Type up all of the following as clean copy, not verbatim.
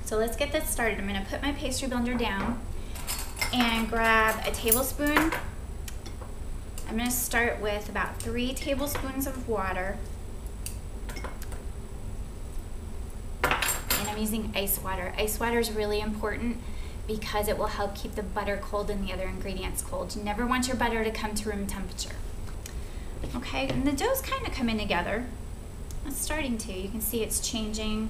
So let's get this started. I'm gonna put my pastry blender down and grab a tablespoon. I'm gonna start with about 3 tablespoons of water. And I'm using ice water. Ice water is really important because it will help keep the butter cold and the other ingredients cold. You never want your butter to come to room temperature. Okay, and the dough's kind of coming together. It's starting to. You can see it's changing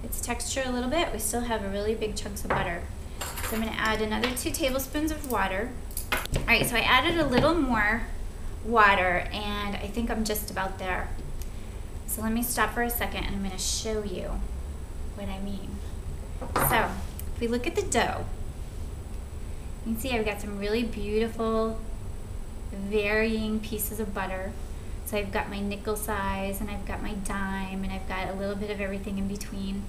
its texture a little bit. We still have a really big chunks of butter. So I'm going to add another 2 tablespoons of water. All right, so I added a little more water, and I think I'm just about there. So let me stop for a second, and I'm going to show you what I mean. So if we look at the dough, you can see I've got some really beautiful, varying pieces of butter. So I've got my nickel size, and I've got my dime, and I've got a little bit of everything in between.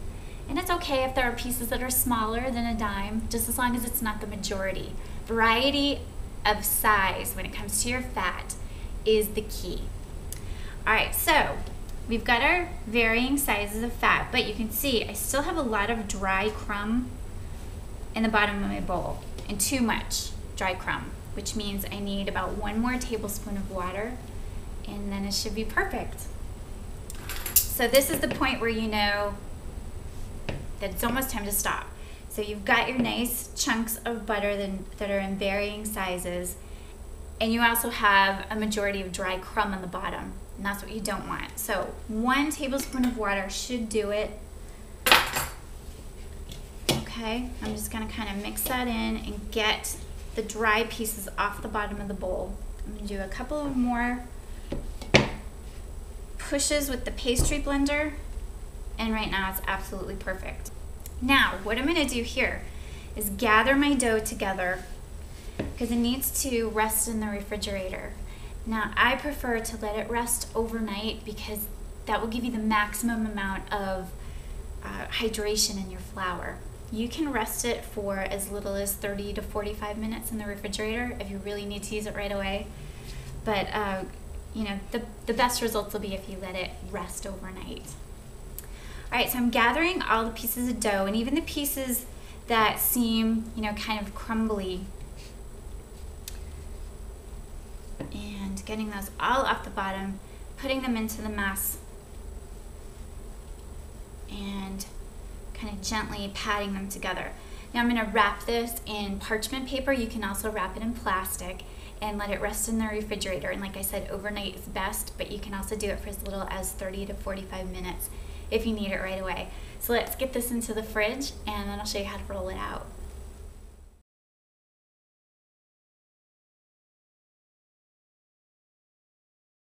And it's okay if there are pieces that are smaller than a dime, just as long as it's not the majority. Variety of size when it comes to your fat is the key. All right, so we've got our varying sizes of fat, but you can see I still have a lot of dry crumb in the bottom of my bowl, and too much dry crumb, which means I need about 1 more tablespoon of water, and then it should be perfect. So this is the point where you know that it's almost time to stop. So you've got your nice chunks of butter that are in varying sizes, and you also have a majority of dry crumb on the bottom, and that's what you don't want. So 1 tablespoon of water should do it. Okay, I'm just gonna kind of mix that in and get the dry pieces off the bottom of the bowl. I'm gonna do a couple of more pushes with the pastry blender, and right now it's absolutely perfect. Now, what I'm gonna do here is gather my dough together because it needs to rest in the refrigerator. Now, I prefer to let it rest overnight because that will give you the maximum amount of hydration in your flour. You can rest it for as little as 30 to 45 minutes in the refrigerator if you really need to use it right away. But you know, the best results will be if you let it rest overnight. All right, so I'm gathering all the pieces of dough, and even the pieces that seem, you know, kind of crumbly, and getting those all off the bottom, putting them into the mess, and kind of gently patting them together. Now I'm gonna wrap this in parchment paper. You can also wrap it in plastic and let it rest in the refrigerator. And like I said, overnight is best, but you can also do it for as little as 30 to 45 minutes if you need it right away. So let's get this into the fridge, and then I'll show you how to roll it out.